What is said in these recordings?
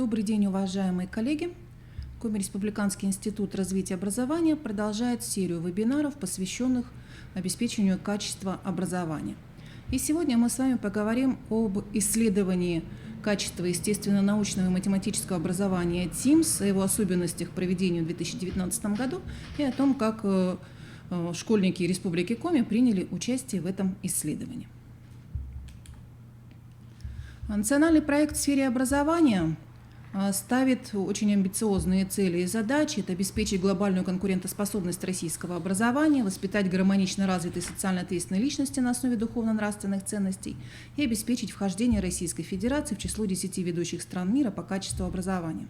Добрый день, уважаемые коллеги. Коми Республиканский институт развития образования продолжает серию вебинаров, посвященных обеспечению качества образования. И сегодня мы с вами поговорим об исследовании качества естественно-научного и математического образования ТИМСС, о его особенностях проведения в 2019 году и о том, как школьники Республики Коми приняли участие в этом исследовании. Национальный проект в сфере образования ставит очень амбициозные цели и задачи. Это обеспечить глобальную конкурентоспособность российского образования, воспитать гармонично развитые социально ответственные личности на основе духовно-нравственных ценностей и обеспечить вхождение Российской Федерации в число 10 ведущих стран мира по качеству образования.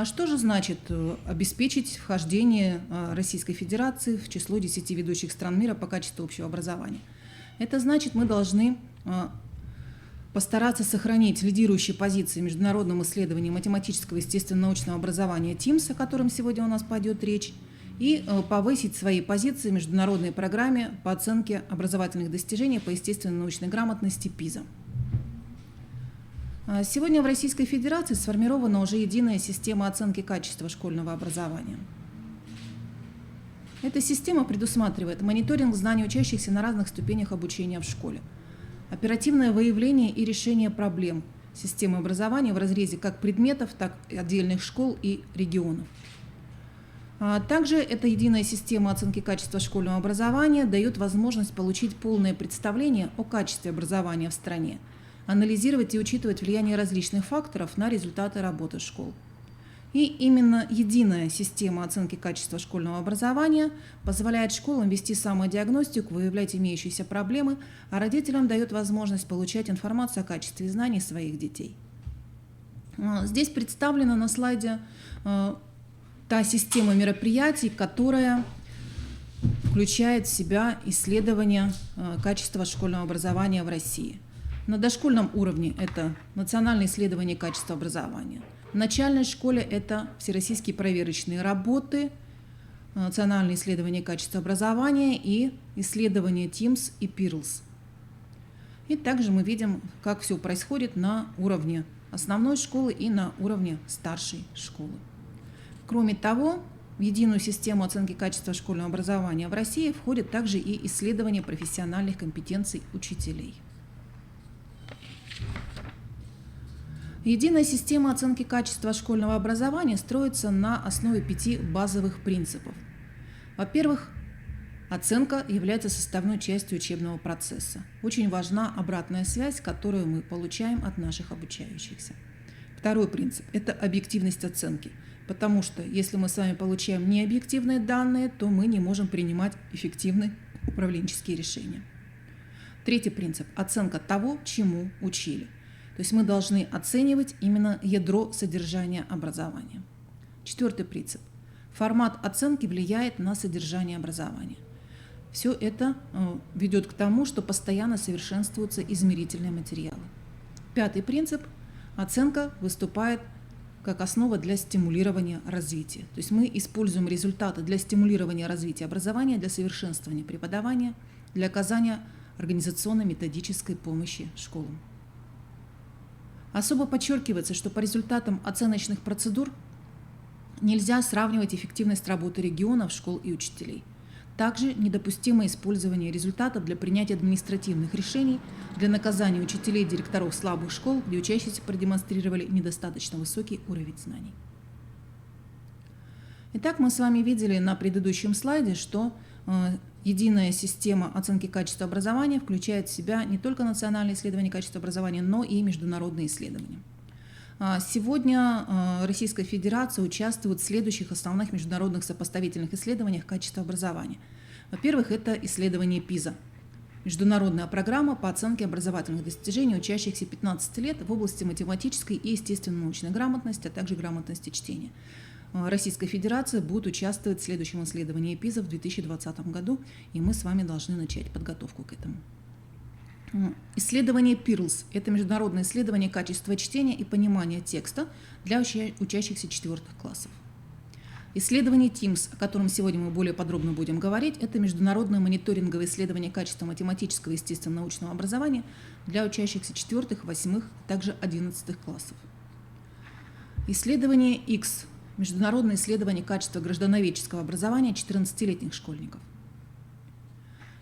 Что же значит обеспечить вхождение Российской Федерации в число 10 ведущих стран мира по качеству общего образования? Это значит, мы должны постараться сохранить лидирующие позиции в международном исследовании математического и естественно-научного образования ТИМСС, о котором сегодня у нас пойдет речь, и повысить свои позиции в международной программе по оценке образовательных достижений по естественно-научной грамотности ПИЗа. Сегодня в Российской Федерации сформирована уже единая система оценки качества школьного образования. Эта система предусматривает мониторинг знаний учащихся на разных ступенях обучения в школе, оперативное выявление и решение проблем системы образования в разрезе как предметов, так и отдельных школ и регионов. Также эта единая система оценки качества школьного образования дает возможность получить полное представление о качестве образования в стране, анализировать и учитывать влияние различных факторов на результаты работы школ. И именно единая система оценки качества школьного образования позволяет школам вести самодиагностику, выявлять имеющиеся проблемы, а родителям дает возможность получать информацию о качестве знаний своих детей. Здесь представлена на слайде та система мероприятий, которая включает в себя исследование качества школьного образования в России. На дошкольном уровне это национальное исследование качества образования. В начальной школе это всероссийские проверочные работы, национальные исследования качества образования и исследования ТИМСС и ПИРЛС. И также мы видим, как все происходит на уровне основной школы и на уровне старшей школы. Кроме того, в единую систему оценки качества школьного образования в России входит также и исследование профессиональных компетенций учителей. Единая система оценки качества школьного образования строится на основе 5 базовых принципов. Во-первых, оценка является составной частью учебного процесса. Очень важна обратная связь, которую мы получаем от наших обучающихся. Второй принцип – это объективность оценки, потому что если мы с вами получаем необъективные данные, то мы не можем принимать эффективные управленческие решения. Третий принцип – оценка того, чему учили. То есть мы должны оценивать именно ядро содержания образования. Четвертый принцип. Формат оценки влияет на содержание образования. Все это ведет к тому, что постоянно совершенствуются измерительные материалы. Пятый принцип. Оценка выступает как основа для стимулирования развития. То есть мы используем результаты для стимулирования развития образования, для совершенствования преподавания, для оказания организационно-методической помощи школам. Особо подчеркивается, что по результатам оценочных процедур нельзя сравнивать эффективность работы регионов, школ и учителей. Также недопустимо использование результатов для принятия административных решений, для наказания учителей и директоров слабых школ, где учащиеся продемонстрировали недостаточно высокий уровень знаний. Итак, мы с вами видели на предыдущем слайде, что единая система оценки качества образования включает в себя не только национальные исследования качества образования, но и международные исследования. Сегодня Российская Федерация участвует в следующих основных международных сопоставительных исследованиях качества образования. Во-первых, это исследование ПИЗа, международная программа по оценке образовательных достижений учащихся 15 лет в области математической и естественно-научной грамотности, а также грамотности чтения. Российская Федерация будет участвовать в следующем исследовании ПИЗа в 2020 году, и мы с вами должны начать подготовку к этому. Исследование ПИРЛС – это международное исследование качества чтения и понимания текста для учащихся 4 классов. Исследование ТИМСС, о котором сегодня мы более подробно будем говорить, это международное мониторинговое исследование качества математического и естественно-научного образования для учащихся 4, 8, также 11 классов. Исследование X. Международное исследование качества граждановедческого образования 14-летних школьников.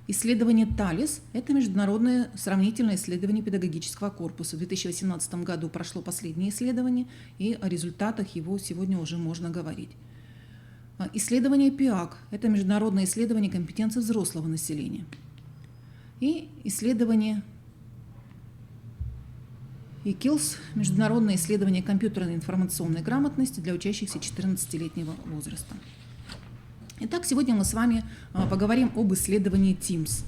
Исследование ТАЛИС – это международное сравнительное исследование педагогического корпуса. В 2018 году прошло последнее исследование, и о результатах его сегодня уже можно говорить. Исследование ПИАК – это международное исследование компетенций взрослого населения. И исследование ИКИЛС – международное исследование компьютерной информационной грамотности для учащихся 14-летнего возраста. Итак, сегодня мы с вами поговорим об исследовании TIMSS.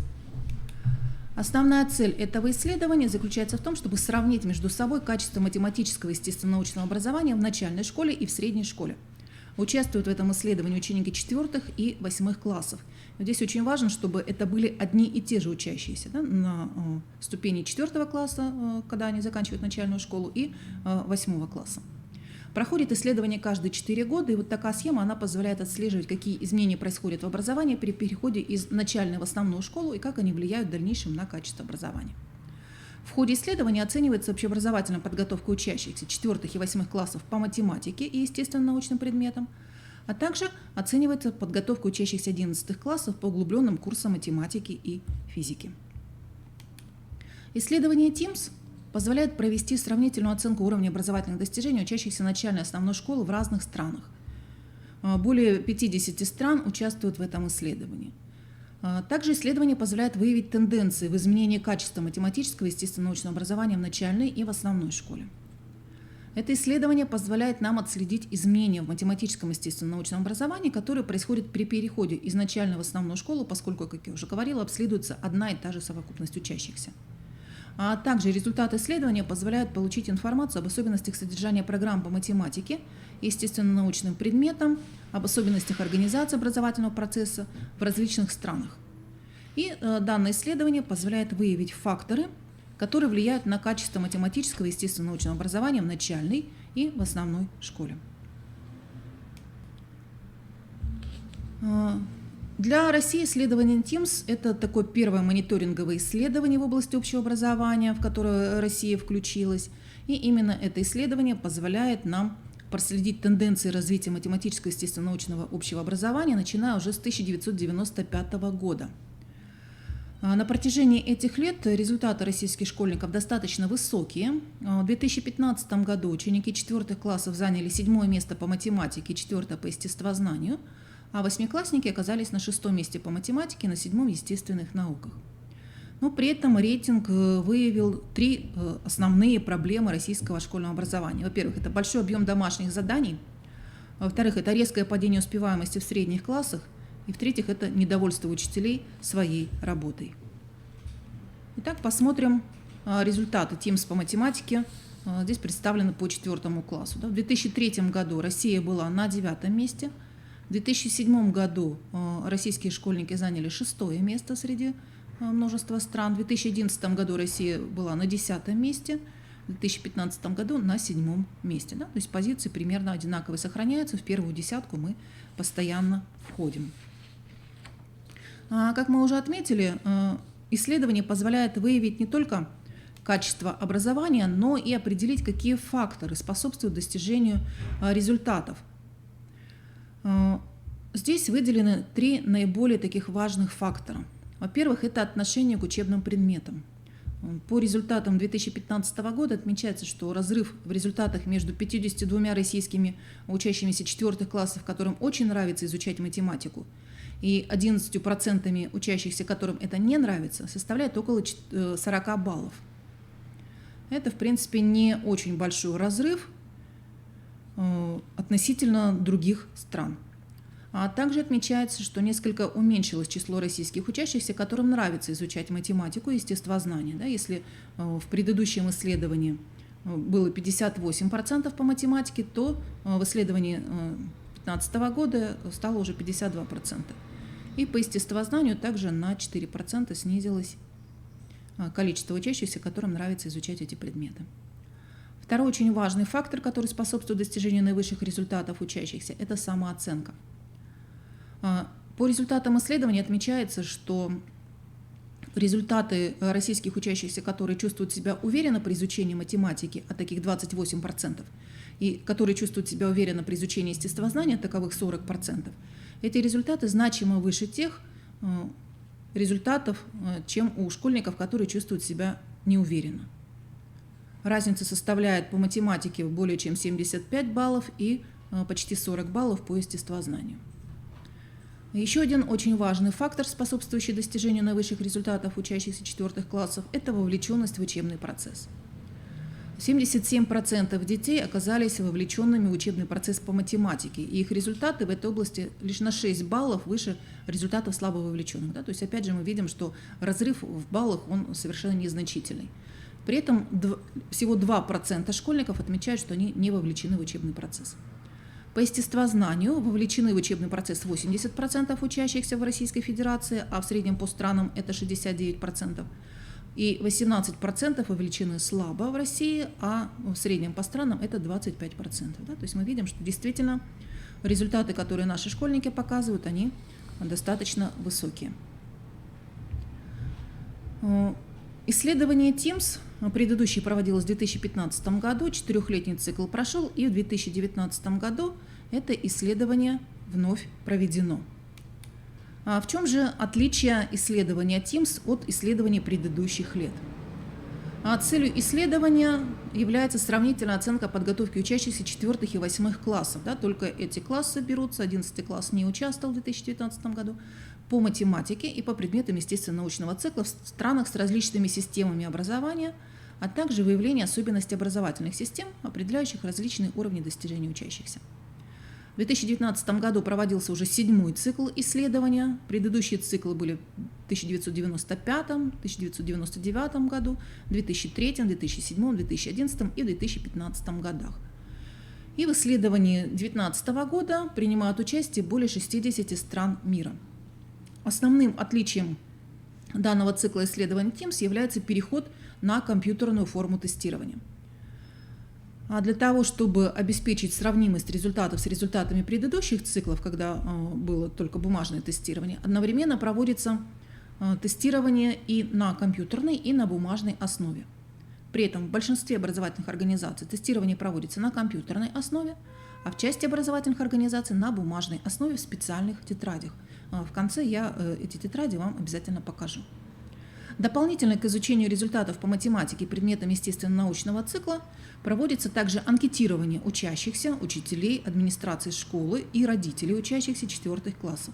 Основная цель этого исследования заключается в том, чтобы сравнить между собой качество математического и естественно-научного образования в начальной школе и в средней школе. Участвуют в этом исследовании ученики 4 и 8 классов. Здесь очень важно, чтобы это были одни и те же учащиеся, да, на ступени 4 класса, когда они заканчивают начальную школу, и 8 класса. Проходит исследование каждые 4 года, и вот такая схема, она позволяет отслеживать, какие изменения происходят в образовании при переходе из начальной в основную школу и как они влияют в дальнейшем на качество образования. В ходе исследования оценивается общеобразовательная подготовка учащихся 4 и 8 классов по математике и естественно-научным предметам, а также оценивается подготовка учащихся 11 классов по углубленным курсам математики и физики. Исследование TIMSS позволяет провести сравнительную оценку уровня образовательных достижений учащихся начальной и основной школы в разных странах. Более 50 стран участвуют в этом исследовании. Также исследование позволяет выявить тенденции в изменении качества математического и естественно-научного образования в начальной и в основной школе. Это исследование позволяет нам отследить изменения в математическом и естественно-научном образовании, которые происходят при переходе из начальной в основную школу, поскольку, как я уже говорила, обследуется одна и та же совокупность учащихся. А также результаты исследования позволяют получить информацию об особенностях содержания программ по математике и естественно-научным предметам, об особенностях организации образовательного процесса в различных странах. И данное исследование позволяет выявить факторы, которые влияют на качество математического и естественно-научного образования в начальной и в основной школе. Для России исследование TIMSS – это такое первое мониторинговое исследование в области общего образования, в которое Россия включилась. И именно это исследование позволяет нам проследить тенденции развития математического и естественно-научного общего образования, начиная уже с 1995 года. На протяжении этих лет результаты российских школьников достаточно высокие. В 2015 году ученики 4 классов заняли 7 место по математике и 4 по естествознанию, а 8-классники оказались на 6 месте по математике и на 7 естественных науках. Но при этом рейтинг выявил 3 основные проблемы российского школьного образования. Во-первых, это большой объем домашних заданий. Во-вторых, это резкое падение успеваемости в средних классах. И в-третьих, это недовольство учителей своей работой. Итак, посмотрим результаты TIMSS по математике. Здесь представлены по 4 классу. В 2003 году Россия была на 9 месте. В 2007 году российские школьники заняли 6 место среди множества стран. В 2011 году Россия была на 10 месте. В 2015 году на 7 месте. То есть позиции примерно одинаковые сохраняются. В первую десятку мы постоянно входим. Как мы уже отметили, исследование позволяет выявить не только качество образования, но и определить, какие факторы способствуют достижению результатов. Здесь выделены 3 наиболее таких важных фактора. Во-первых, это отношение к учебным предметам. По результатам 2015 года отмечается, что разрыв в результатах между 52 российскими учащимися 4 классов, которым очень нравится изучать математику, и 11% учащихся, которым это не нравится, составляет около 40 баллов. Это, в принципе, не очень большой разрыв относительно других стран. А также отмечается, что несколько уменьшилось число российских учащихся, которым нравится изучать математику и естествознание. Если в предыдущем исследовании было 58% по математике, то в исследовании 2015 года стало уже 52%. И по естествознанию также на 4% снизилось количество учащихся, которым нравится изучать эти предметы. Второй очень важный фактор, который способствует достижению наивысших результатов учащихся, это самооценка. По результатам исследования отмечается, что результаты российских учащихся, которые чувствуют себя уверенно при изучении математики, а таких 28%, и которые чувствуют себя уверенно при изучении естествознания, таковых 40%, эти результаты значимо выше тех результатов, чем у школьников, которые чувствуют себя неуверенно. Разница составляет по математике более чем 75 баллов и почти 40 баллов по естествознанию. Еще один очень важный фактор, способствующий достижению наивысших результатов учащихся 4 классов, это вовлеченность в учебный процесс. 77% детей оказались вовлеченными в учебный процесс по математике, и их результаты в этой области лишь на 6 баллов выше результатов слабо вовлеченных. Да? То есть, опять же, мы видим, что разрыв в баллах он совершенно незначительный. При этом всего 2% школьников отмечают, что они не вовлечены в учебный процесс. По естествознанию вовлечены в учебный процесс 80% учащихся в Российской Федерации, а в среднем по странам это 69%. И 18% вовлечены слабо в России, а в среднем по странам это 25%. Да? То есть мы видим, что действительно результаты, которые наши школьники показывают, они достаточно высокие. Исследование TIMSS предыдущее проводилось в 2015 году, 4-летний цикл прошел, и в 2019 году это исследование вновь проведено. В чем же отличие исследования TIMSS от исследований предыдущих лет? Целью исследования является сравнительная оценка подготовки учащихся 4 и 8 классов. Да, только эти классы берутся, 11 класс не участвовал в 2019 году, по математике и по предметам естественно-научного цикла в странах с различными системами образования, а также выявление особенностей образовательных систем, определяющих различные уровни достижения учащихся. В 2019 году проводился уже 7-й цикл исследования. Предыдущие циклы были в 1995, 1999 году, 2003, 2007, 2011 и 2015 годах. И в исследовании 2019 года принимают участие более 60 стран мира. Основным отличием данного цикла исследований TIMSS является переход на компьютерную форму тестирования. А для того, чтобы обеспечить сравнимость результатов с результатами предыдущих циклов, когда было только бумажное тестирование, одновременно проводится тестирование и на компьютерной, и на бумажной основе. При этом в большинстве образовательных организаций тестирование проводится на компьютерной основе, а в части образовательных организаций на бумажной основе в специальных тетрадях. В конце я эти тетради вам обязательно покажу. Дополнительно к изучению результатов по математике и предметам естественно-научного цикла проводится также анкетирование учащихся, учителей, администрации школы и родителей учащихся 4 классов.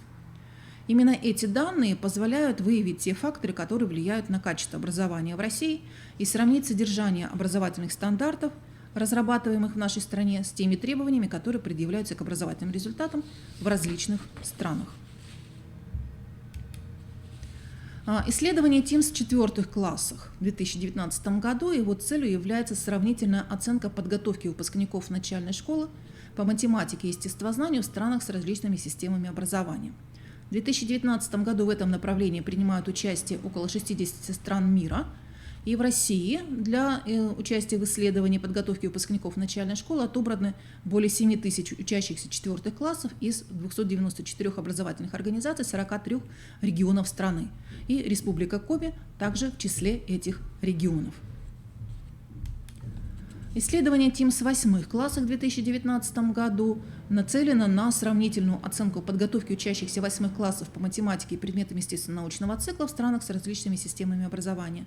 Именно эти данные позволяют выявить те факторы, которые влияют на качество образования в России, и сравнить содержание образовательных стандартов, разрабатываемых в нашей стране, с теми требованиями, которые предъявляются к образовательным результатам в различных странах. Исследование TIMSS в 4 классах в 2019 году, его целью является сравнительная оценка подготовки выпускников начальной школы по математике и естествознанию в странах с различными системами образования. В 2019 году в этом направлении принимают участие около 60 стран мира, и в России для участия в исследовании подготовки выпускников начальной школы отобраны более 7 тысяч учащихся 4 классов из 294 образовательных организаций 43 регионов страны. И Республика Коми также в числе этих регионов. Исследование TIMSS в 8 классах в 2019 году нацелено на сравнительную оценку подготовки учащихся 8 классов по математике и предметам естественно-научного цикла в странах с различными системами образования.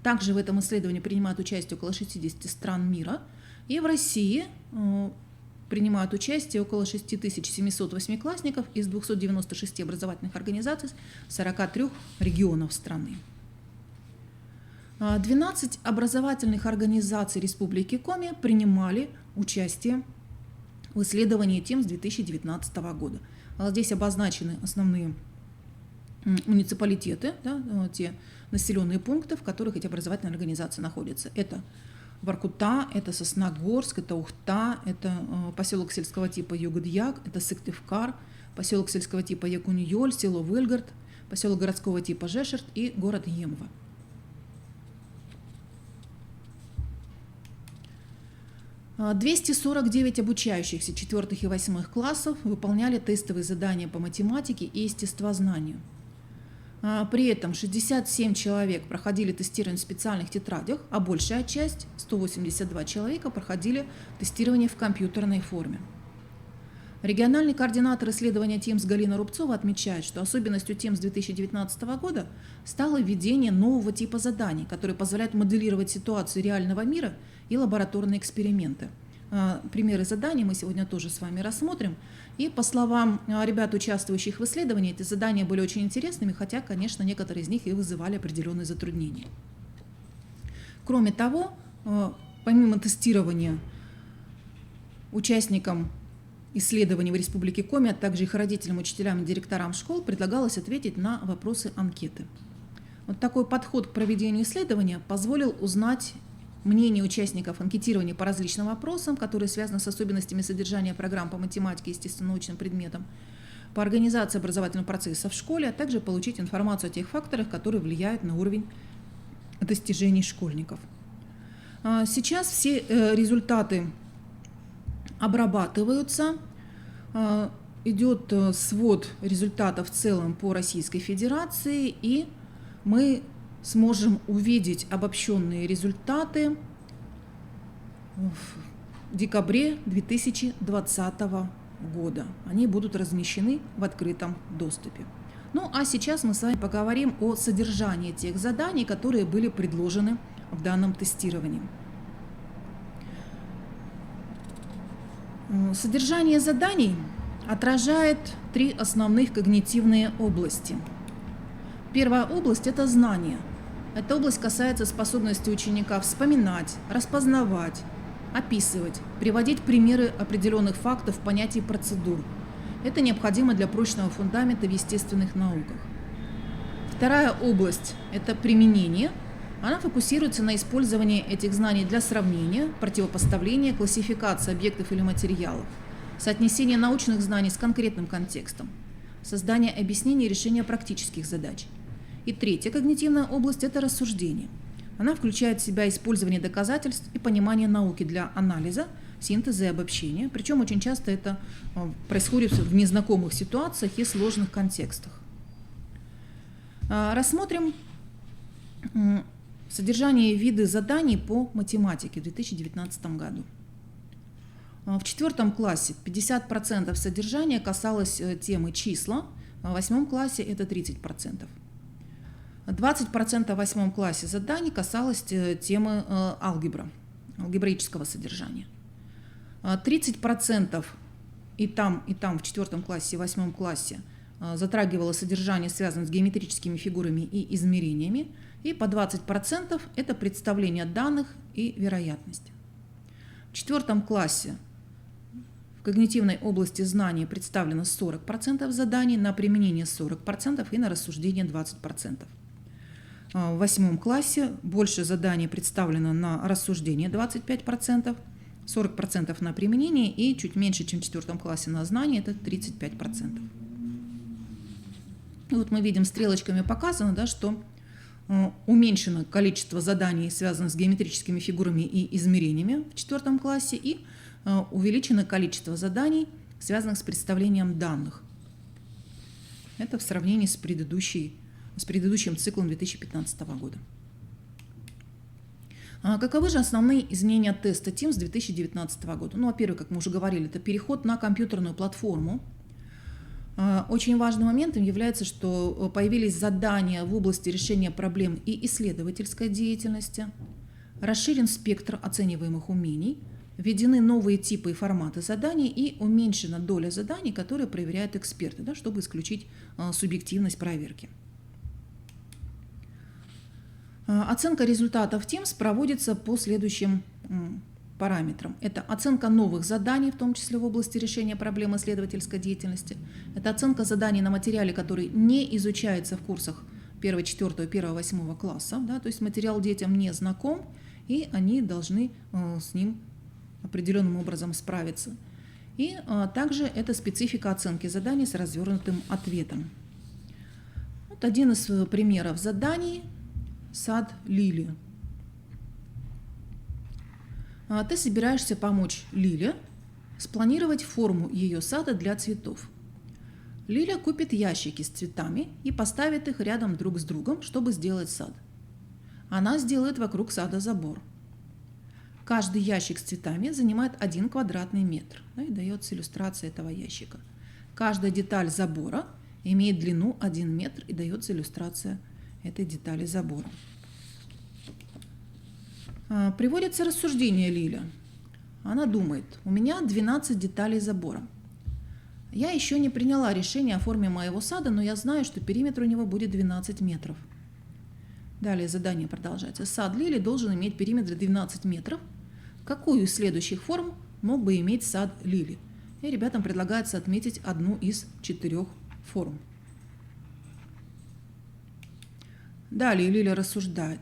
Также в этом исследовании принимают участие около 60 стран мира, и в России принимают участие около 6700 восьмиклассников из 296 образовательных организаций 43 регионов страны. 12 образовательных организаций Республики Коми принимали участие в исследовании TIMSS 2019 года. Здесь обозначены основные муниципалитеты, да, те населенные пункты, в которых эти образовательные организации находятся. Это Воркута, это Сосногорск, это Ухта, это поселок сельского типа Югдяк, это Сыктывкар, поселок сельского типа Якуньоль, село Выльгард, поселок городского типа Жешерт и город Емва. – 249 обучающихся 4 и 8 классов выполняли тестовые задания по математике и естествознанию. При этом 67 человек проходили тестирование в специальных тетрадях, а большая часть, 182 человека, проходили тестирование в компьютерной форме. Региональный координатор исследования ТИМС Галина Рубцова отмечает, что особенностью ТИМС 2019 года стало введение нового типа заданий, которые позволяют моделировать ситуацию реального мира и лабораторные эксперименты. Примеры заданий мы сегодня тоже с вами рассмотрим. И по словам ребят, участвующих в исследовании, эти задания были очень интересными, хотя, конечно, некоторые из них и вызывали определенные затруднения. Кроме того, помимо тестирования участникам исследований в Республике Коми, а также их родителям, учителям и директорам школ предлагалось ответить на вопросы анкеты. Вот такой подход к проведению исследования позволил узнать мнение участников анкетирования по различным вопросам, которые связаны с особенностями содержания программ по математике и естественно-научным предметам, по организации образовательного процесса в школе, а также получить информацию о тех факторах, которые влияют на уровень достижений школьников. Сейчас все результаты обрабатываются, идет свод результатов в целом по Российской Федерации, и мы сможем увидеть обобщенные результаты в декабре 2020 года. Они будут размещены в открытом доступе. Ну а сейчас мы с вами поговорим о содержании тех заданий, которые были предложены в данном тестировании. Содержание заданий отражает три основных когнитивные области. Первая область – это знания. Эта область касается способности ученика вспоминать, распознавать, описывать, приводить примеры определенных фактов, понятий и процедур. Это необходимо для прочного фундамента в естественных науках. Вторая область – это применение. Она фокусируется на использовании этих знаний для сравнения, противопоставления, классификации объектов или материалов, соотнесения научных знаний с конкретным контекстом, создания объяснений и решения практических задач. И третья когнитивная область – это рассуждение. Она включает в себя использование доказательств и понимание науки для анализа, синтеза и обобщения, причем очень часто это происходит в незнакомых ситуациях и сложных контекстах. Рассмотрим содержание и виды заданий по математике в 2019 году. В 4 классе 50% содержания касалось темы числа, в 8 классе это 30%. 20% в 8 классе заданий касалось темы алгебраического содержания. 30% и там в 4 классе и 8 классе затрагивало содержание, связанное с геометрическими фигурами и измерениями, и по 20% это представление данных и вероятность. В 4 классе в когнитивной области знаний представлено 40% заданий, на применение 40% и на рассуждение 20%. В 8 классе больше заданий представлено на рассуждение 25%, 40% на применение и чуть меньше, чем в 4 классе на знание, это 35%. И вот мы видим, стрелочками показано, да, что уменьшено количество заданий, связанных с геометрическими фигурами и измерениями в 4 классе, и увеличено количество заданий, связанных с представлением данных. Это в сравнении с предыдущим циклом 2015 года. Каковы же основные изменения теста ТИМС 2019 года? Ну, во-первых, как мы уже говорили, это переход на компьютерную платформу. Очень важным моментом является, что появились задания в области решения проблем и исследовательской деятельности, расширен спектр оцениваемых умений, введены новые типы и форматы заданий и уменьшена доля заданий, которые проверяют эксперты, да, чтобы исключить субъективность проверки. Оценка результатов ТИМС проводится по следующим параметрам. Это оценка новых заданий, в том числе в области решения проблем исследовательской деятельности. Это оценка заданий на материале, который не изучается в курсах 1, 4, 1, 8 класса. Да, то есть материал детям не знаком, и они должны с ним определенным образом справиться. И также это специфика оценки заданий с развернутым ответом. Вот один из примеров заданий – сад Лили. Ты собираешься помочь Лиле спланировать форму ее сада для цветов. Лиля купит ящики с цветами и поставит их рядом друг с другом, чтобы сделать сад. Она сделает вокруг сада забор. Каждый ящик с цветами занимает 1 квадратный метр. И дается иллюстрация этого ящика. Каждая деталь забора имеет длину 1 метр и дается иллюстрация этой детали забора. Приводится рассуждение Лиля. Она думает, у меня 12 деталей забора. Я еще не приняла решение о форме моего сада, но я знаю, что периметр у него будет 12 метров. Далее задание продолжается. Сад Лили должен иметь периметр 12 метров. Какую из следующих форм мог бы иметь сад Лили? И ребятам предлагается отметить одну из 4 форм. Далее Лиля рассуждает.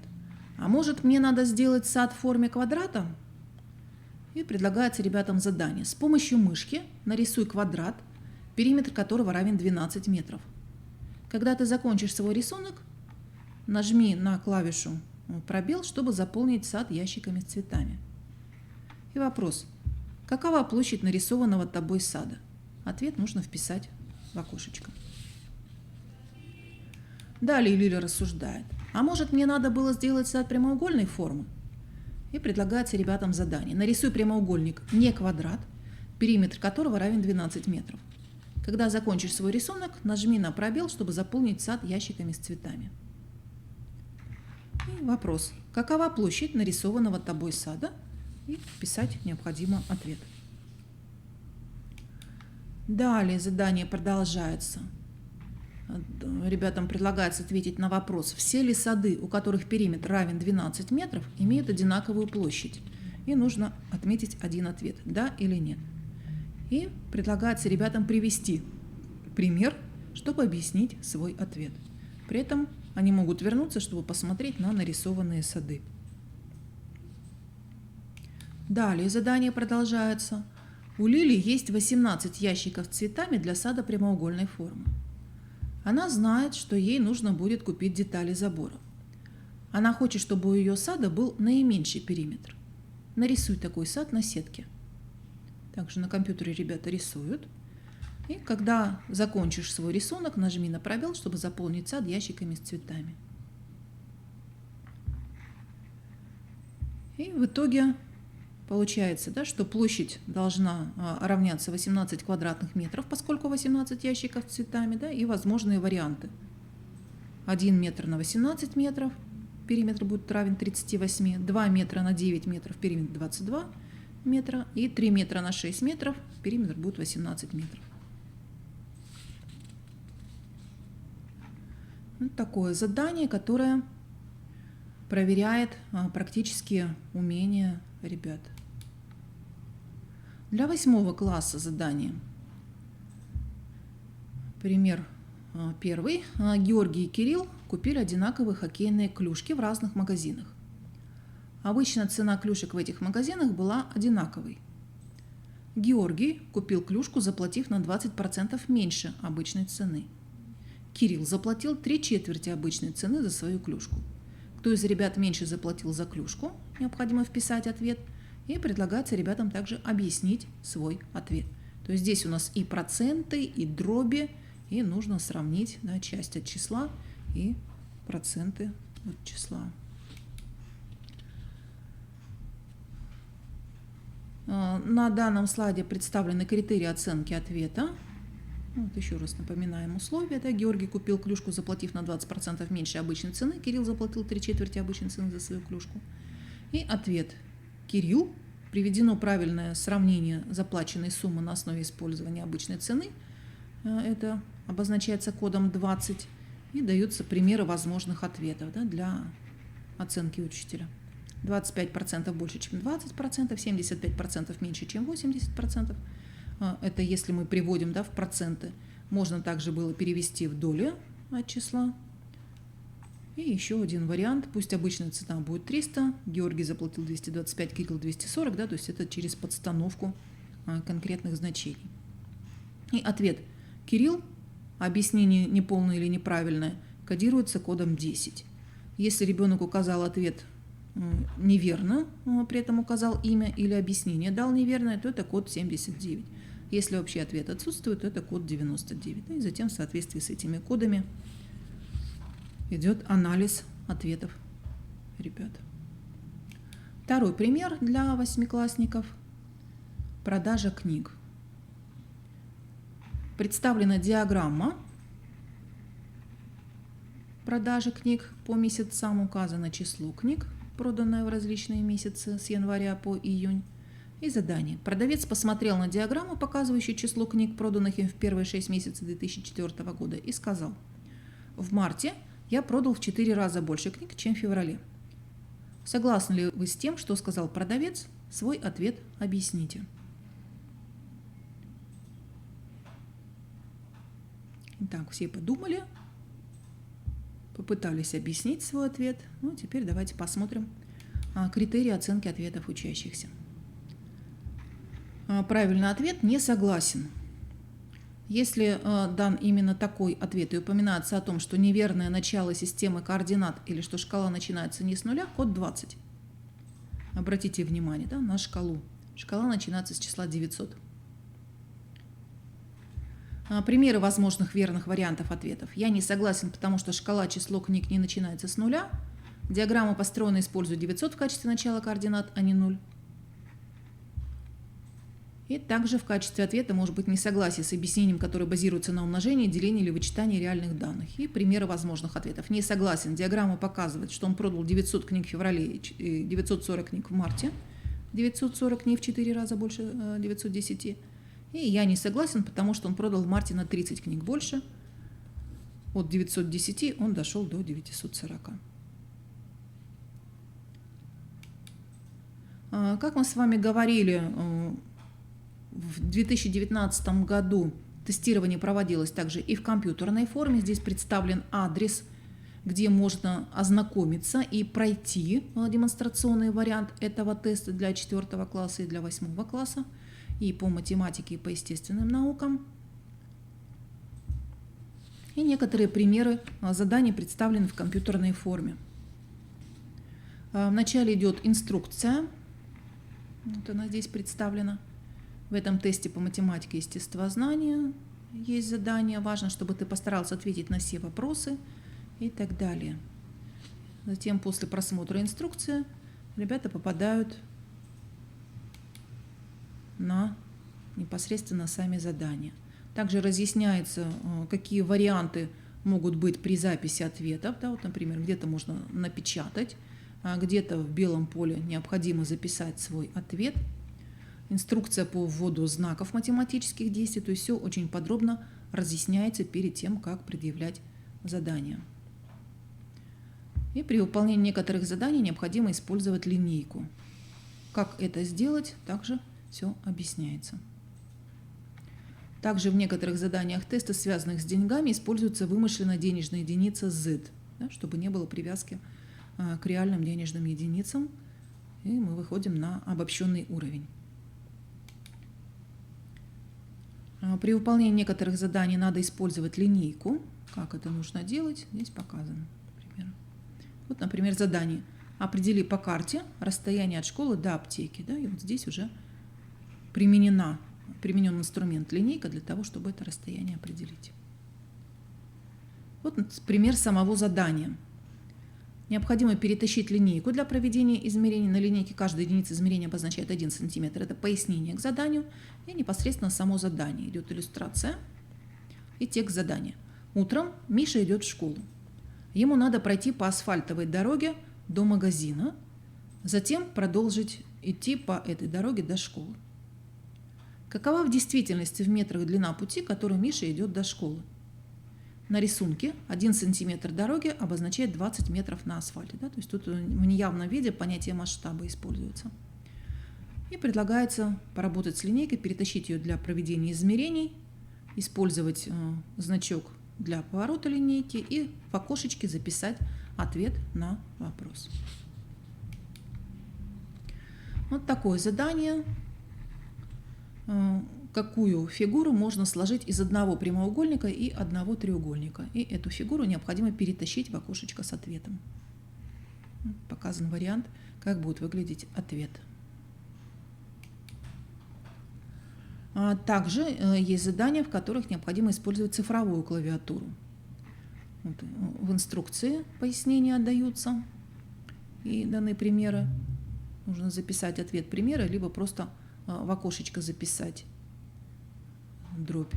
А может, мне надо сделать сад в форме квадрата? И предлагается ребятам задание. С помощью мышки нарисуй квадрат, периметр которого равен 12 метров. Когда ты закончишь свой рисунок, нажми на клавишу «Пробел», чтобы заполнить сад ящиками с цветами. И вопрос. Какова площадь нарисованного тобой сада? Ответ нужно вписать в окошечко. Далее Лиля рассуждает. А может, мне надо было сделать сад прямоугольной формы? И предлагается ребятам задание. Нарисуй прямоугольник, не квадрат, периметр которого равен 12 метров. Когда закончишь свой рисунок, нажми на пробел, чтобы заполнить сад ящиками с цветами. И вопрос. Какова площадь нарисованного тобой сада? И вписать необходимо ответ. Далее задание продолжается. Ребятам предлагается ответить на вопрос, все ли сады, у которых периметр равен 12 метров, имеют одинаковую площадь. И нужно отметить один ответ, да или нет. И предлагается ребятам привести пример, чтобы объяснить свой ответ. При этом они могут вернуться, чтобы посмотреть на нарисованные сады. Далее задание продолжается. У Лили есть 18 ящиков с цветами для сада прямоугольной формы. Она знает, что ей нужно будет купить детали забора. Она хочет, чтобы у ее сада был наименьший периметр. Нарисуй такой сад на сетке. Также на компьютере ребята рисуют. И когда закончишь свой рисунок, нажми на пробел, чтобы заполнить сад ящиками с цветами. И в итоге получается, да, что площадь должна равняться 18 квадратных метров, поскольку 18 ящиков с цветами, да, и возможные варианты. 1 метр на 18 метров, периметр будет равен 38, 2 метра на 9 метров, периметр 22 метра, и 3 метра на 6 метров, периметр будет 18 метров. Вот такое задание, которое проверяет практические умения ребят. Для 8 класса задание. Пример первый. Георгий и Кирилл купили одинаковые хоккейные клюшки в разных магазинах. Обычно цена клюшек в этих магазинах была одинаковой. Георгий купил клюшку, заплатив на 20% меньше обычной цены. Кирилл заплатил 3/4 обычной цены за свою клюшку. Кто из ребят меньше заплатил за клюшку? Необходимо вписать ответ. И предлагается ребятам также объяснить свой ответ. То есть здесь у нас и проценты, и дроби, и нужно сравнить, да, часть от числа и проценты от числа. На данном слайде представлены критерии оценки ответа. Вот еще раз напоминаем условия. Да. Георгий купил клюшку, заплатив на 20% меньше обычной цены. Кирилл заплатил 3/4 обычной цены за свою клюшку. И ответ. Кирилл. Приведено правильное сравнение заплаченной суммы на основе использования обычной цены. Это обозначается кодом 20. И даются примеры возможных ответов, да, для оценки учителя. 25% больше, чем 20%, 75% меньше, чем 80%. Это если мы приводим, да, в проценты. Можно также было перевести в доли от числа. И еще один вариант. Пусть обычная цена будет 300, Георгий заплатил 225, Кирилл 240, да, то есть это через подстановку конкретных значений. И ответ. Кирилл, объяснение неполное или неправильное, кодируется кодом 10. Если ребенок указал ответ неверно, при этом указал имя или объяснение дал неверное, то это код 79. Если общий ответ отсутствует, это код 99. И затем в соответствии с этими кодами идет анализ ответов ребят. Второй пример для восьмиклассников. Продажа книг. Представлена диаграмма продажи книг по месяцам, указано число книг, проданное в различные месяцы с января по июнь, и задание. Продавец посмотрел на диаграмму, показывающую число книг, проданных им в первые 6 месяцев 2004 года, и сказал: в марте я продал в 4 раза больше книг, чем в феврале. Согласны ли вы с тем, что сказал продавец? Свой ответ объясните. Итак, все подумали, попытались объяснить свой ответ. Ну, теперь давайте посмотрим критерии оценки ответов учащихся. Правильный ответ: не согласен. Если дан именно такой ответ и упоминается о том, что неверное начало системы координат или что шкала начинается не с нуля, код 20. Обратите внимание, да, на шкалу. Шкала начинается с числа 900. Примеры возможных верных вариантов ответов. Я не согласен, потому что шкала число книг не начинается с нуля. Диаграмма построена, используя 900 в качестве начала координат, а не 0. И также в качестве ответа может быть несогласие с объяснением, которое базируется на умножении, делении или вычитании реальных данных. И примеры возможных ответов. Не согласен. Диаграмма показывает, что он продал 900 книг в феврале и 940 книг в марте. 940 книг в 4 раза больше 910. И я не согласен, потому что он продал в марте на 30 книг больше. От 910 он дошел до 940. Как мы с вами говорили, в 2019 году тестирование проводилось также и в компьютерной форме. Здесь представлен адрес, где можно ознакомиться и пройти демонстрационный вариант этого теста для 4 класса и для 8 класса, и по математике, и по естественным наукам. И некоторые примеры заданий представлены в компьютерной форме. Вначале идет инструкция. Вот она здесь представлена. В этом тесте по математике и естествознанию есть задание. Важно, чтобы ты постарался ответить на все вопросы и так далее. Затем, после просмотра инструкции, ребята попадают на непосредственно сами задания. Также разъясняется, какие варианты могут быть при записи ответов. Да, вот, например, где-то можно напечатать, а где-то в белом поле необходимо записать свой ответ. Инструкция по вводу знаков математических действий, то есть все очень подробно разъясняется перед тем, как предъявлять задание. И при выполнении некоторых заданий необходимо использовать линейку. Как это сделать, также все объясняется. Также в некоторых заданиях теста, связанных с деньгами, используется вымышленная денежная единица Z, да, чтобы не было привязки к реальным денежным единицам, и мы выходим на обобщенный уровень. При выполнении некоторых заданий надо использовать линейку. Как это нужно делать, здесь показано. Вот, например, задание. Определи по карте расстояние от школы до аптеки. Да, и вот здесь уже применен инструмент линейка для того, чтобы это расстояние определить. Вот пример самого задания. Необходимо перетащить линейку для проведения измерений. На линейке каждая единица измерения обозначает 1 см. Это пояснение к заданию. И непосредственно само задание. Идет иллюстрация и текст задания. Утром Миша идет в школу. Ему надо пройти по асфальтовой дороге до магазина, затем продолжить идти по этой дороге до школы. Какова в действительности в метрах длина пути, которую Миша идет до школы? На рисунке 1 см дороги обозначает 20 метров на асфальте. Да? То есть тут в неявном виде понятие масштаба используется. И предлагается поработать с линейкой, перетащить ее для проведения измерений, использовать значок для поворота линейки и в окошечке записать ответ на вопрос. Вот такое задание. Какую фигуру можно сложить из одного прямоугольника и одного треугольника. И эту фигуру необходимо перетащить в окошечко с ответом. Показан вариант, как будет выглядеть ответ. Также есть задания, в которых необходимо использовать цифровую клавиатуру. Вот, в инструкции пояснения отдаются и даны примеры. Нужно записать ответ примера, либо просто в окошечко записать дробь.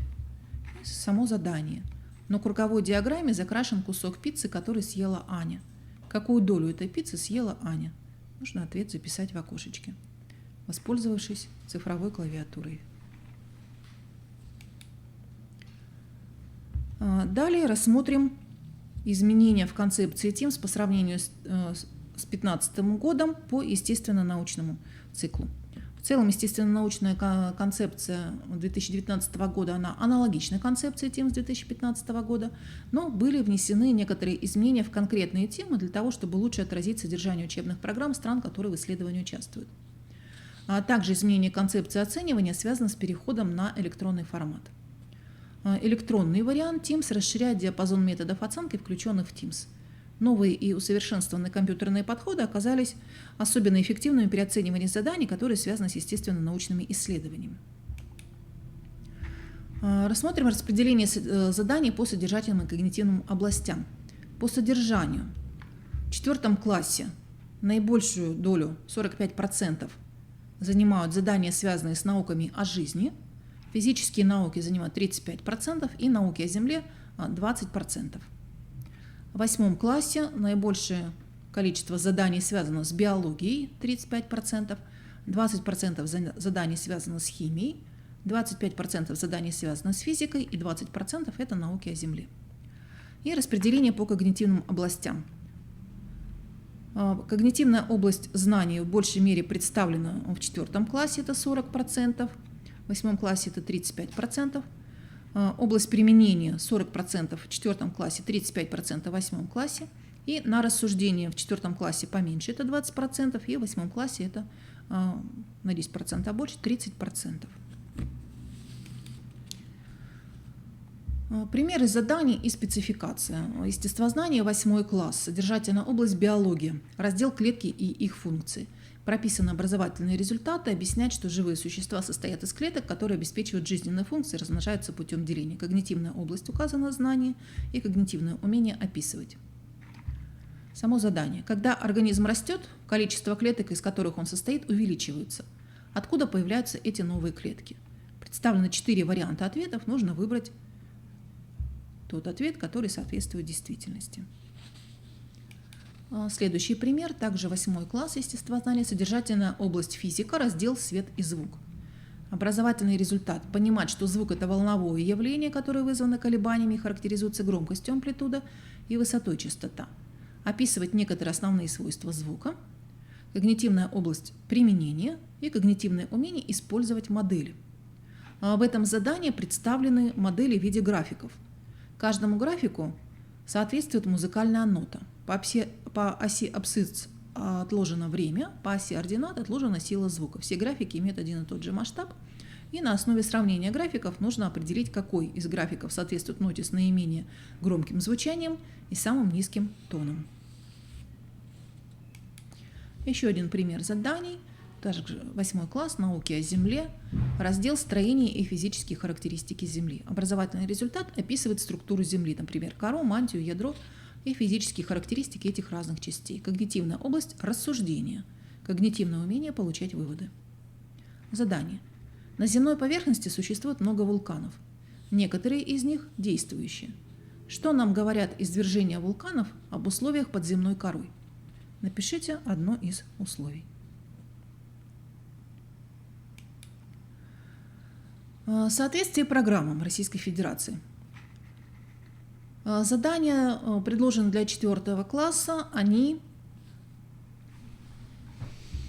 Само задание. На круговой диаграмме закрашен кусок пиццы, который съела Аня. Какую долю этой пиццы съела Аня? Нужно ответ записать в окошечке, воспользовавшись цифровой клавиатурой. Далее рассмотрим изменения в концепции TIMSS по сравнению с 2015 годом по естественно-научному циклу. В целом, естественно-научная концепция 2019 года, она аналогична концепции TIMSS 2015 года, но были внесены некоторые изменения в конкретные темы для того, чтобы лучше отразить содержание учебных программ стран, которые в исследовании участвуют. Также изменение концепции оценивания связано с переходом на электронный формат. Электронный вариант TIMSS расширяет диапазон методов оценки, включенных в TIMSS. Новые и усовершенствованные компьютерные подходы оказались особенно эффективными при оценивании заданий, которые связаны с естественно-научными исследованиями. Рассмотрим распределение заданий по содержательным и когнитивным областям. По содержанию в 4 классе наибольшую долю, 45%, занимают задания, связанные с науками о жизни. Физические науки занимают 35% и науки о Земле 20%. В 8 классе наибольшее количество заданий связано с биологией, 35%, 20% заданий связано с химией, 25% заданий связано с физикой и 20% это науки о Земле. И распределение по когнитивным областям. Когнитивная область знаний в большей мере представлена в 4 классе, это 40%, в 8 классе это 35%. Область применения 40% в 4 классе, 35% в 8 классе. И на рассуждение в 4 классе поменьше, это 20%, и в 8 классе это на 10% больше, 30%. Примеры заданий и спецификация. Естествознание, 8 класс, содержательная область биология, раздел клетки и их функции. Прописаны образовательные результаты, объяснять, что живые существа состоят из клеток, которые обеспечивают жизненные функции, размножаются путем деления. Когнитивная область указана знание и когнитивное умение описывать. Само задание. Когда организм растет, количество клеток, из которых он состоит, увеличивается. Откуда появляются эти новые клетки? Представлены 4 варианта ответов, нужно выбрать тот ответ, который соответствует действительности. Следующий пример, также 8 класс естествознания, содержательная область физика, раздел «Свет и звук». Образовательный результат. Понимать, что звук – это волновое явление, которое вызвано колебаниями и характеризуется громкостью, амплитуда и высотой частота. Описывать некоторые основные свойства звука. Когнитивная область применения и когнитивное умение использовать модели. В этом задании представлены модели в виде графиков. Каждому графику соответствует музыкальная нота. По оси абсцисс отложено время, по оси ординат отложена сила звука. Все графики имеют один и тот же масштаб. И на основе сравнения графиков нужно определить, какой из графиков соответствует ноте с наименее громким звучанием и самым низким тоном. Еще один пример заданий. Также 8 класс, науки о Земле, раздел «Строение и физические характеристики Земли». Образовательный результат описывает структуру Земли, например, кору, мантию, ядро и физические характеристики этих разных частей. Когнитивная область – рассуждения. Когнитивное умение получать выводы. Задание. На земной поверхности существует много вулканов. Некоторые из них действующие. Что нам говорят извержения вулканов об условиях под земной корой? Напишите одно из условий. Соответствие программам Российской Федерации. Задания, предложенные для 4 класса, они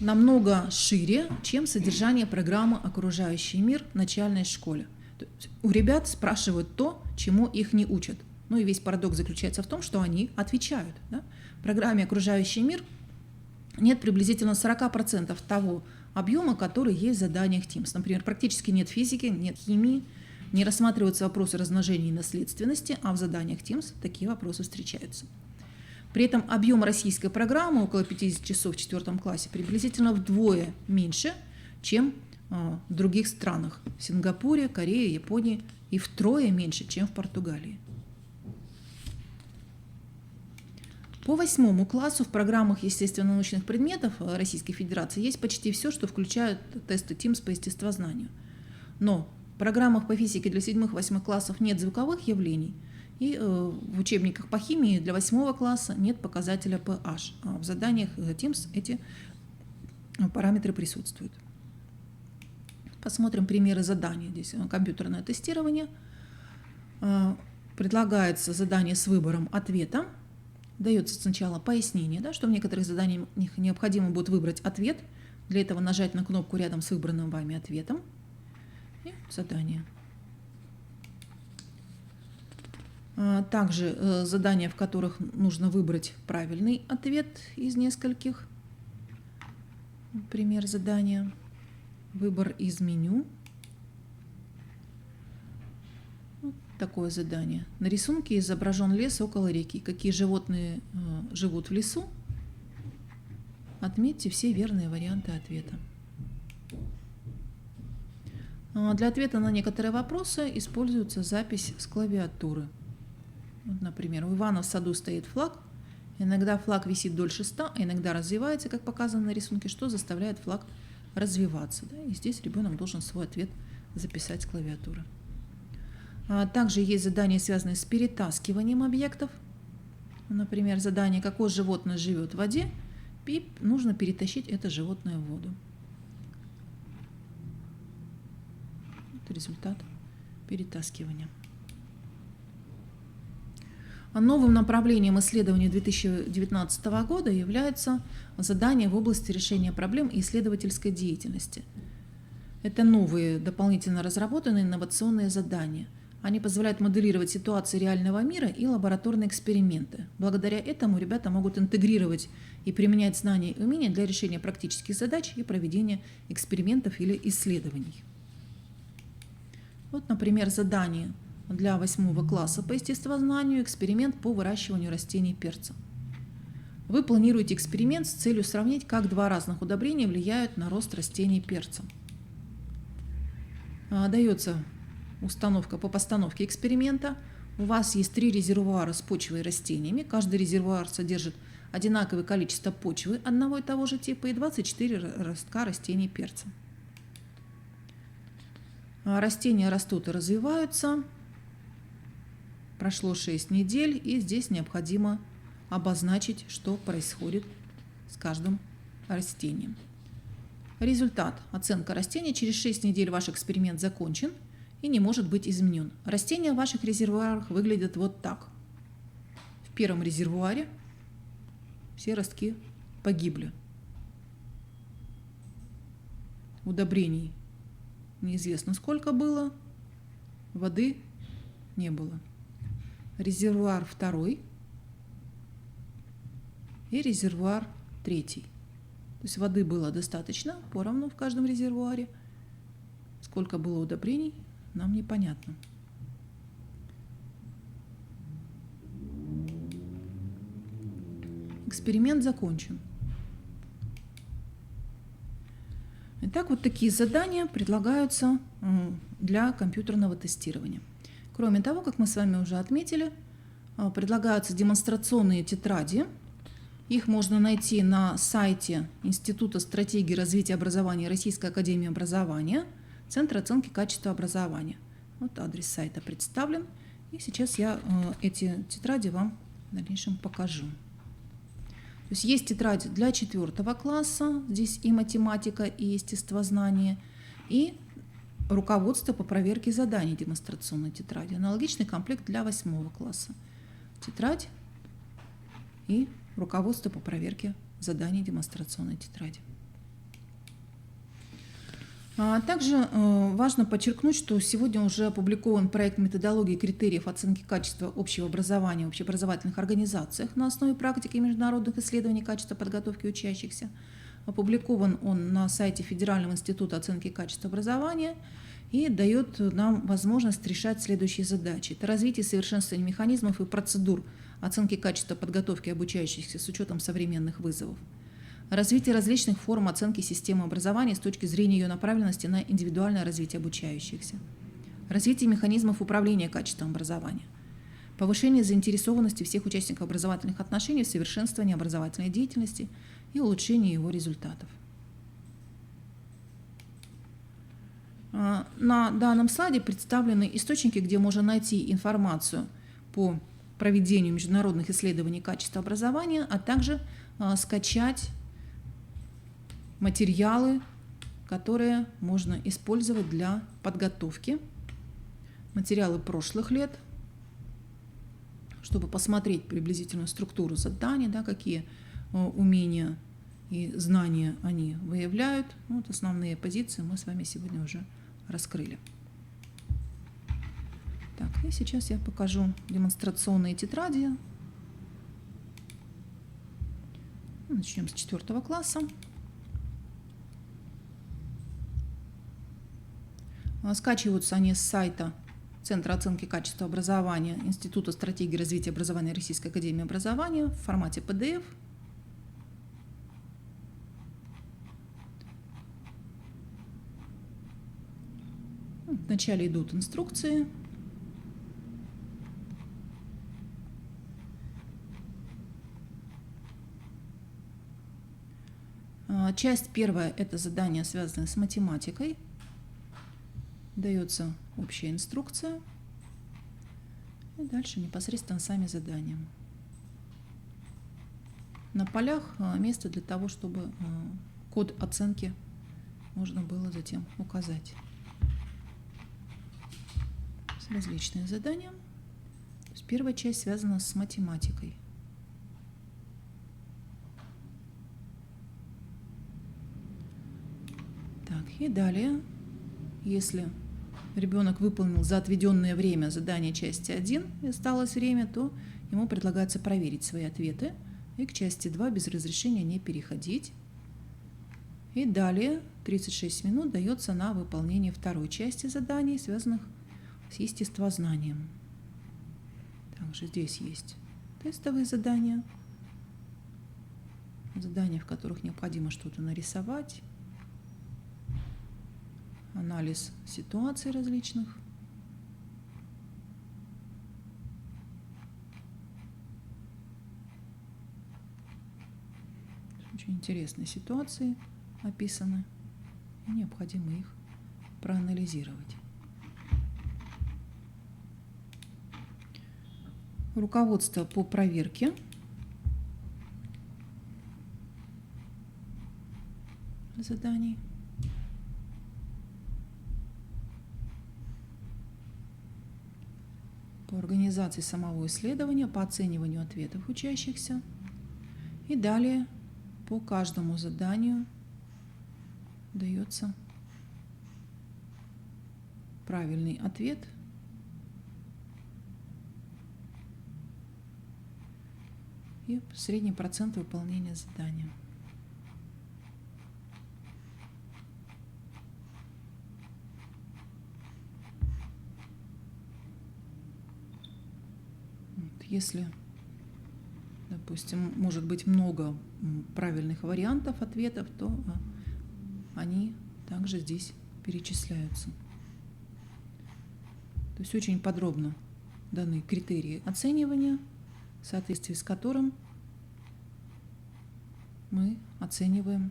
намного шире, чем содержание программы «Окружающий мир» в начальной школе. У ребят спрашивают то, чему их не учат. Ну и весь парадокс заключается в том, что они отвечают. Да? В программе «Окружающий мир» нет приблизительно 40% того объема, который есть в заданиях TIMSS. Например, практически нет физики, нет химии, не рассматриваются вопросы размножения и наследственности, а в заданиях TIMSS такие вопросы встречаются. При этом объем российской программы, около 50 часов в 4 классе, приблизительно вдвое меньше, чем в других странах – в Сингапуре, Корее, Японии и втрое меньше, чем в Португалии. По 8 классу в программах естественно-научных предметов Российской Федерации есть почти все, что включают тесты ТИМСС по естествознанию. Но в программах по физике для 7-8 классов нет звуковых явлений, и в учебниках по химии для 8 класса нет показателя pH, а в заданиях ТИМСС эти параметры присутствуют. Посмотрим примеры заданий. Здесь компьютерное тестирование. Предлагается задание с выбором ответа. Дается сначала пояснение, да, что в некоторых заданиях необходимо будет выбрать ответ. Для этого нажать на кнопку рядом с выбранным вами ответом. И задание. Также задания, в которых нужно выбрать правильный ответ из нескольких. Пример задания. Выбор из меню. Вот такое задание. На рисунке изображен лес около реки. Какие животные живут в лесу? Отметьте все верные варианты ответа. Для ответа на некоторые вопросы используется запись с клавиатуры. Вот, например, в Ивана в саду стоит флаг. Иногда флаг висит дольше 100, а иногда развивается, как показано на рисунке, что заставляет флаг развиваться. Да? И здесь ребенок должен свой ответ записать с клавиатуры. Также есть задания, связанные с перетаскиванием объектов. Например, задание «Какое животное живет в воде?» и нужно перетащить это животное в воду. Это результат перетаскивания. Новым направлением исследований 2019 года является задание в области решения проблем и исследовательской деятельности. Это новые, дополнительно разработанные инновационные задания. Они позволяют моделировать ситуации реального мира и лабораторные эксперименты. Благодаря этому ребята могут интегрировать и применять знания и умения для решения практических задач и проведения экспериментов или исследований. Вот, например, задание для 8 класса по естествознанию, эксперимент по выращиванию растений перца. Вы планируете эксперимент с целью сравнить, как два разных удобрения влияют на рост растений перца. Дается установка по постановке эксперимента. У вас есть 3 резервуара с почвой и растениями. Каждый резервуар содержит одинаковое количество почвы одного и того же типа и 24 ростка растений перца. Растения растут и развиваются. Прошло 6 недель, и здесь необходимо обозначить, что происходит с каждым растением. Результат. Оценка растения. Через 6 недель ваш эксперимент закончен и не может быть изменен. Растения в ваших резервуарах выглядят вот так. В первом резервуаре все ростки погибли. Удобрений неизвестно сколько было, воды не было. Резервуар второй и резервуар третий. То есть воды было достаточно, поровну в каждом резервуаре. Сколько было удобрений, нам непонятно. Эксперимент закончен. Итак, вот такие задания предлагаются для компьютерного тестирования. Кроме того, как мы с вами уже отметили, предлагаются демонстрационные тетради. Их можно найти на сайте Института стратегии развития образования Российской академии образования, Центр оценки качества образования. Вот адрес сайта представлен. И сейчас я эти тетради вам в дальнейшем покажу. То есть тетрадь для 4 класса, здесь и математика, и естествознание, и руководство по проверке заданий демонстрационной тетради. Аналогичный комплект для 8 класса. Тетрадь и руководство по проверке заданий демонстрационной тетради. Также важно подчеркнуть, что сегодня уже опубликован проект методологии критериев оценки качества общего образования в общеобразовательных организациях на основе практики международных исследований качества подготовки учащихся. Опубликован он на сайте Федерального института оценки качества образования и дает нам возможность решать следующие задачи. Это развитие и совершенствование механизмов и процедур оценки качества подготовки обучающихся с учетом современных вызовов. Развитие различных форм оценки системы образования с точки зрения ее направленности на индивидуальное развитие обучающихся. Развитие механизмов управления качеством образования. Повышение заинтересованности всех участников образовательных отношений в совершенствовании образовательной деятельности и улучшении его результатов. На данном слайде представлены источники, где можно найти информацию по проведению международных исследований качества образования, а также скачать материалы, которые можно использовать для подготовки, материалы прошлых лет, чтобы посмотреть приблизительную структуру заданий, да, какие умения и знания они выявляют. Вот основные позиции мы с вами сегодня уже раскрыли. Так, и сейчас я покажу демонстрационные тетради. Начнем с 4 класса. Скачиваются они с сайта Центра оценки качества образования Института стратегии развития образования Российской академии образования в формате PDF. Вначале идут инструкции. Часть первая – это задания, связанные с математикой. Дается общая инструкция. И дальше непосредственно сами задания. На полях место для того, чтобы код оценки можно было затем указать. Различные задания. То есть первая часть связана с математикой. Так, и далее, если ребенок выполнил за отведенное время задание части 1 и осталось время, то ему предлагается проверить свои ответы и к части 2 без разрешения не переходить. И далее 36 минут дается на выполнение второй части заданий, связанных с естествознанием. Также здесь есть тестовые задания, в которых необходимо что-то нарисовать, анализ ситуаций различных. Очень интересные ситуации описаны, и необходимо их проанализировать. Руководство по проверке заданий. По организации самого исследования, по оцениванию ответов учащихся. И далее по каждому заданию дается правильный ответ и средний процент выполнения задания. Если, допустим, может быть много правильных вариантов ответов, то они также здесь перечисляются. То есть очень подробно даны критерии оценивания, в соответствии с которым мы оцениваем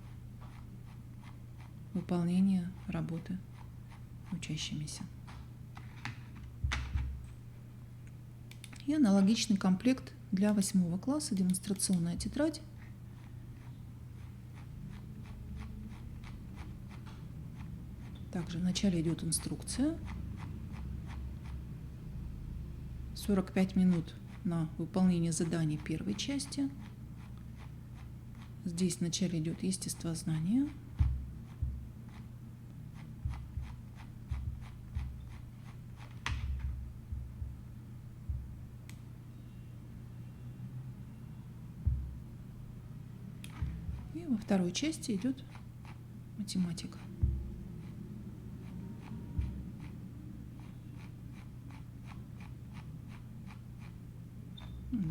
выполнение работы учащимися. И аналогичный комплект для 8 класса, демонстрационная тетрадь. Также вначале идет инструкция. 45 минут на выполнение заданий первой части. Здесь вначале идет естествознание. И во второй части идет математика.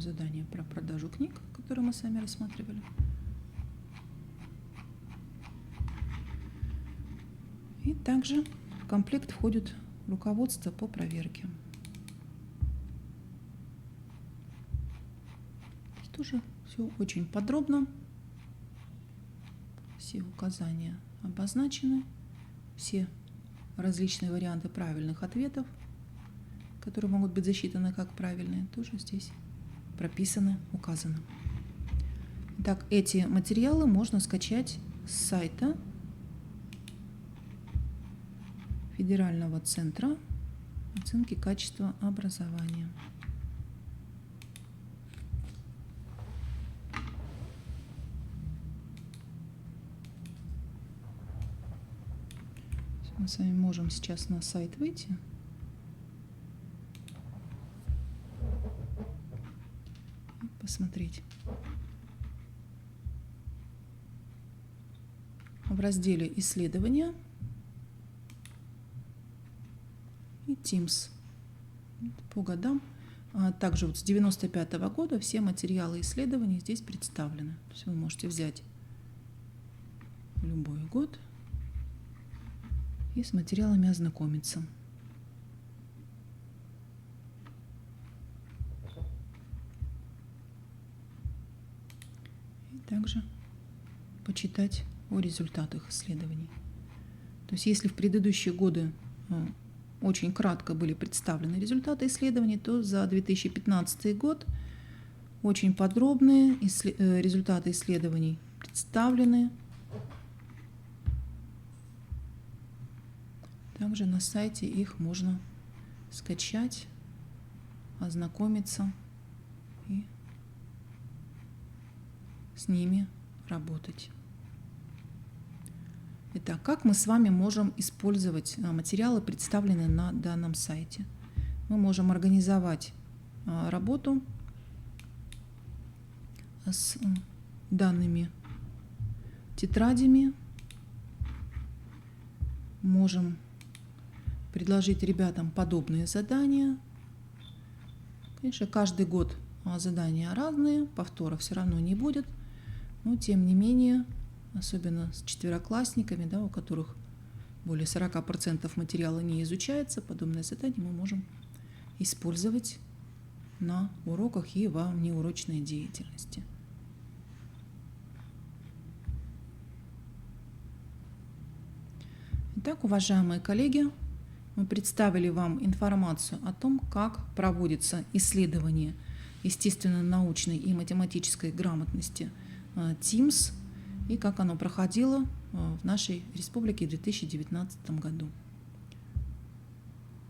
Задание про продажу книг, которое мы с вами рассматривали. также в комплект входит руководство по проверке. Тоже все очень подробно. Все указания обозначены, все различные варианты правильных ответов, которые могут быть засчитаны как правильные, тоже здесь прописаны, указаны. Итак, эти материалы можно скачать с сайта Федерального центра оценки качества образования. Мы с вами можем сейчас на сайт выйти. И посмотреть. В разделе «Исследования» и Teams по годам. Также вот с 1995 года все материалы исследований здесь представлены. То есть вы можете взять любой год и с материалами ознакомиться. И также почитать о результатах исследований. То есть если в предыдущие годы очень кратко были представлены результаты исследований, то за 2015 год очень подробные результаты исследований представлены. Также на сайте их можно скачать, ознакомиться и с ними работать. Итак, как мы с вами можем использовать материалы, представленные на данном сайте? Мы можем организовать работу с данными тетрадями, можем предложить ребятам подобные задания. Конечно, каждый год задания разные, повторов все равно не будет, но тем не менее, особенно с четвероклассниками, да, у которых более 40% материала не изучается, подобные задания мы можем использовать на уроках и во внеурочной деятельности. Итак, уважаемые коллеги, мы представили вам информацию о том, как проводится исследование естественно-научной и математической грамотности TIMSS и как оно проходило в нашей республике в 2019 году.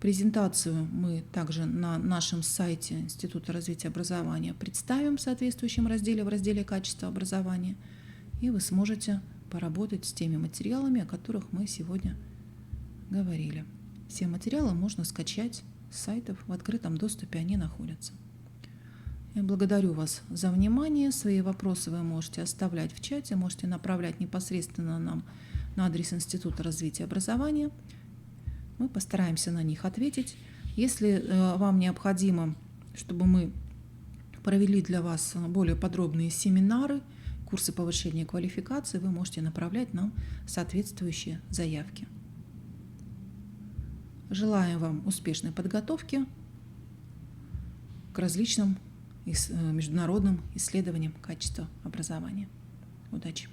Презентацию мы также на нашем сайте Института развития образования представим в соответствующем разделе, в разделе «Качество образования», и вы сможете поработать с теми материалами, о которых мы сегодня говорили. Все материалы можно скачать с сайтов, в открытом доступе они находятся. Я благодарю вас за внимание. Свои вопросы вы можете оставлять в чате, можете направлять непосредственно нам на адрес Института развития образования. Мы постараемся на них ответить. Если вам необходимо, чтобы мы провели для вас более подробные семинары, курсы повышения квалификации, вы можете направлять нам соответствующие заявки. Желаем вам успешной подготовки к различным международным исследованиям качества образования. Удачи!